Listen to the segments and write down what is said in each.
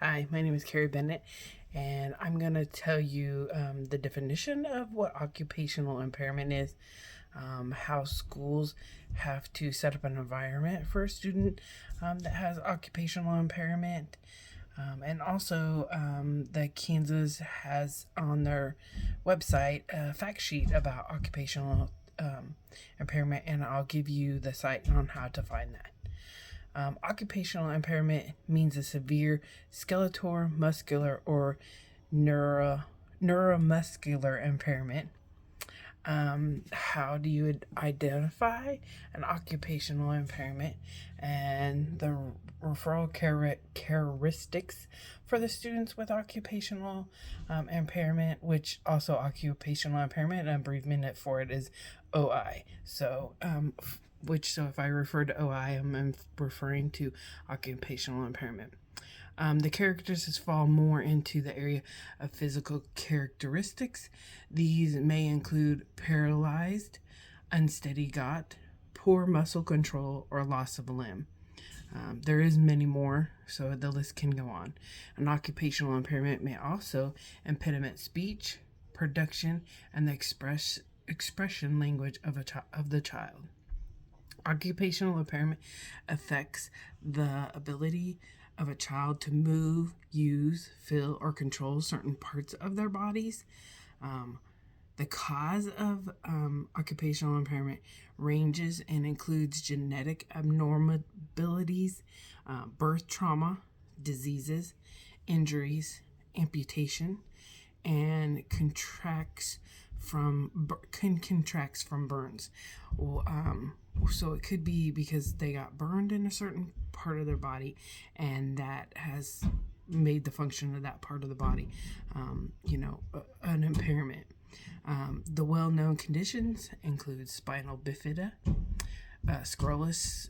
Hi, my name is Carrie Bennett, and I'm going to tell you the definition of what occupational impairment is, how schools have to set up an environment for a student that has occupational impairment, and also the Kansas has on their website a fact sheet about occupational impairment, and I'll give you the site on how to find that. Occupational impairment means a severe skeletal, muscular, or neuromuscular impairment. How do you identify an occupational impairment and the referral characteristics for the students with occupational impairment, which also occupational impairment, abbreviation for it is OI. So if I refer to OI, I'm referring to occupational impairment. The characteristics fall more into the area of physical characteristics. These may include paralyzed, unsteady gait, poor muscle control, or loss of a limb. There is many more, so the list can go on. An occupational impairment may also impediment speech, production, and the expression language of the child. Occupational impairment affects the ability of a child to move, use, feel, or control certain parts of their bodies. The cause of occupational impairment ranges and includes genetic abnormalities, birth trauma, diseases, injuries, amputation, and contracts from burns. So it could be because they got burned in a certain part of their body, and that has made the function of that part of the body, an impairment. The well-known conditions include spinal bifida, sclerosis,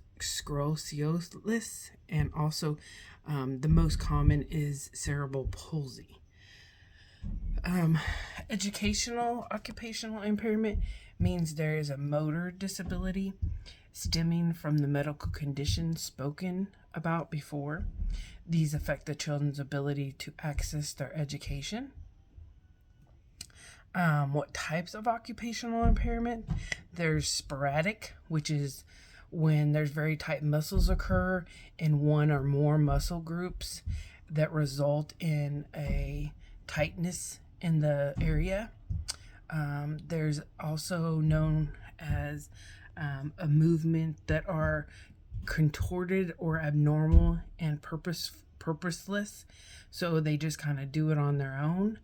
and also the most common is cerebral palsy. Educational occupational impairment means there is a motor disability stemming from the medical conditions spoken about before. These affect the children's ability to access their education. What types of occupational impairment? There's sporadic, which is when there's very tight muscles occur in one or more muscle groups that result in a tightness in the area. There's also known as a movement that are contorted or abnormal and purposeless, so they just kind of do it on their own.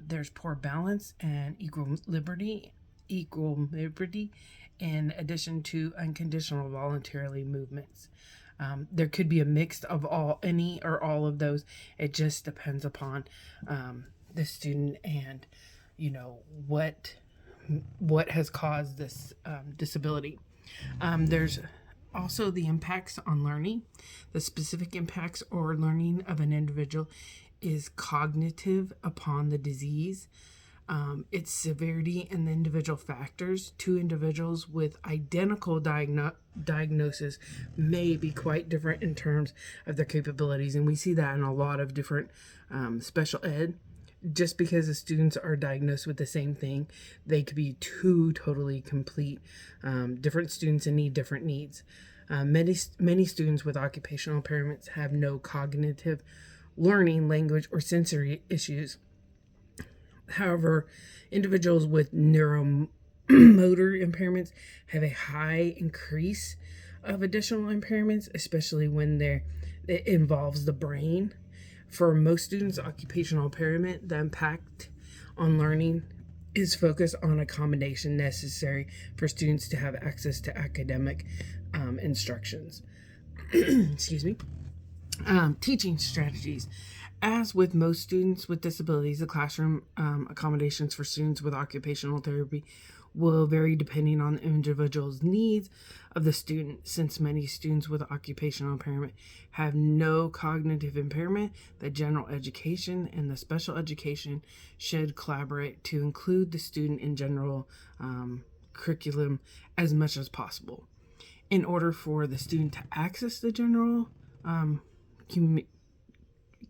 There's poor balance and equilibrium in addition to unconditional voluntarily movements. There could be a mix of any or all of those. It just depends upon the student and what has caused this disability. There's also the impacts on learning. The specific impacts or learning of an individual is cognitive upon the disease, its severity, and the individual factors. Two individuals with identical diagnosis may be quite different in terms of their capabilities, and we see that in a lot of different special ed. Just because the students are diagnosed with the same thing, they could be two totally complete different students and need different needs. Many students with occupational impairments have no cognitive, learning, language, or sensory issues. However, individuals with neuromotor impairments have a high increase of additional impairments, especially when it involves the brain. For most students, occupational impairment, the impact on learning is focused on accommodation necessary for students to have access to academic instructions. Excuse me. Teaching strategies. As with most students with disabilities, the classroom accommodations for students with occupational therapy will vary depending on the individual's needs of the student. Since many students with occupational impairment have no cognitive impairment, the general education and the special education should collaborate to include the student in general curriculum as much as possible. In order for the student to access the general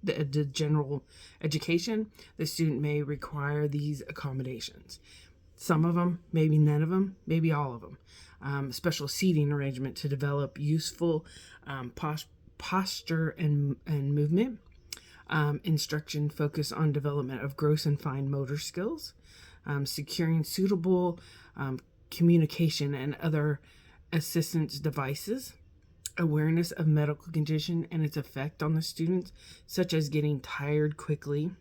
the general education, the student may require these accommodations. Some of them, maybe none of them, maybe all of them. Special seating arrangement to develop useful posture and movement. Instruction focus on development of gross and fine motor skills. Securing suitable communication and other assistance devices. Awareness of medical condition and its effect on the students, such as getting tired quickly.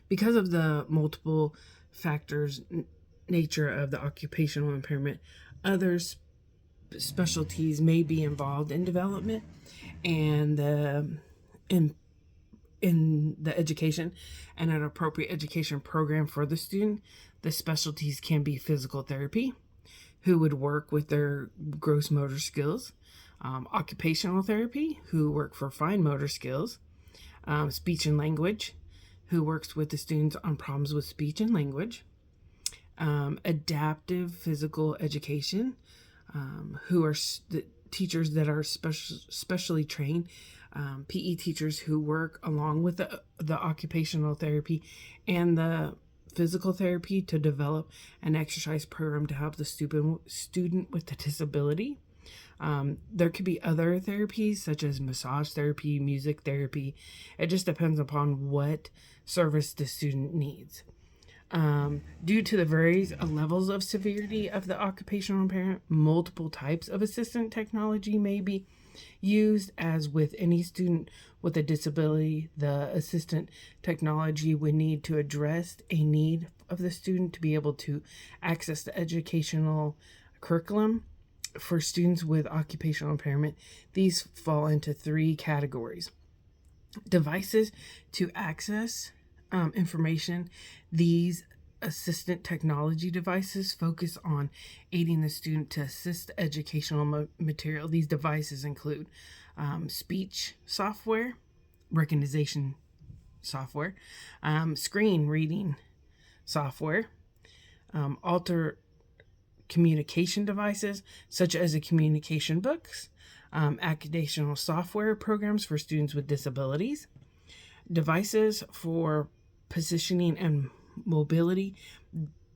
Because of the multiple factors nature of the occupational impairment, other specialties may be involved in development and in the education and an appropriate education program for the student. The specialties can be physical therapy, who would work with their gross motor skills, occupational therapy, who work for fine motor skills, speech and language, who works with the students on problems with speech and language, adaptive physical education, who are the teachers that are specially trained, PE teachers who work along with the occupational therapy and the physical therapy to develop an exercise program to help the student with the disability. There could be other therapies such as massage therapy, music therapy. It just depends upon what service the student needs. Due to the various levels of severity of the occupational impairment, multiple types of assistant technology may be used. As with any student with a disability, the assistant technology would need to address a need of the student to be able to access the educational curriculum. For students with occupational impairment, these fall into 3 categories. Devices to access information. These assistant technology devices focus on aiding the student to assist the educational material. These devices include speech software, recognition software, screen reading software, alter communication devices such as the communication books, educational software programs for students with disabilities, devices for positioning and mobility.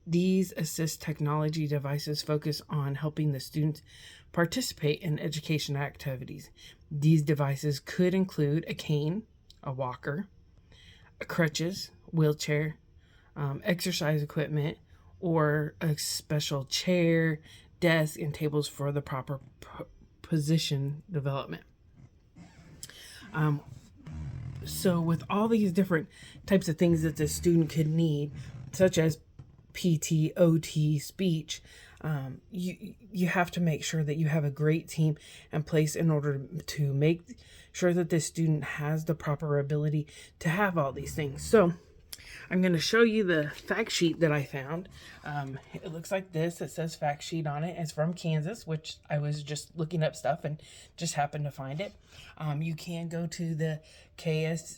These assist technology devices focus on helping the students participate in education activities. These devices could include a cane, a walker, crutches, wheelchair, exercise equipment, or a special chair, desk, and tables for the proper position development. So with all these different types of things that the student could need, such as PT, OT, speech, you have to make sure that you have a great team in place in order to make sure that the student has the proper ability to have all these things. So I'm going to show you the fact sheet that I found. It looks like this. It says fact sheet on it. It's from Kansas, which I was just looking up stuff and just happened to find it. You can go to the ksde.org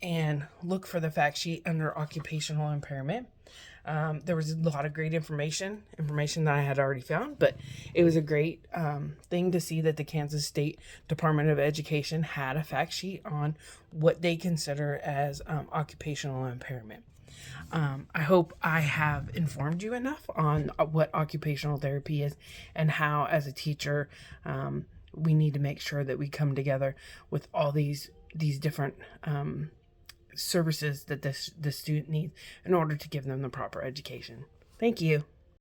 and look for the fact sheet under occupational impairment. There was a lot of great information that I had already found, but it was a great thing to see that the Kansas State Department of Education had a fact sheet on what they consider as occupational impairment. I hope I have informed you enough on what occupational therapy is and how, as a teacher, we need to make sure that we come together with all these different services that the student needs in order to give them the proper education. Thank you.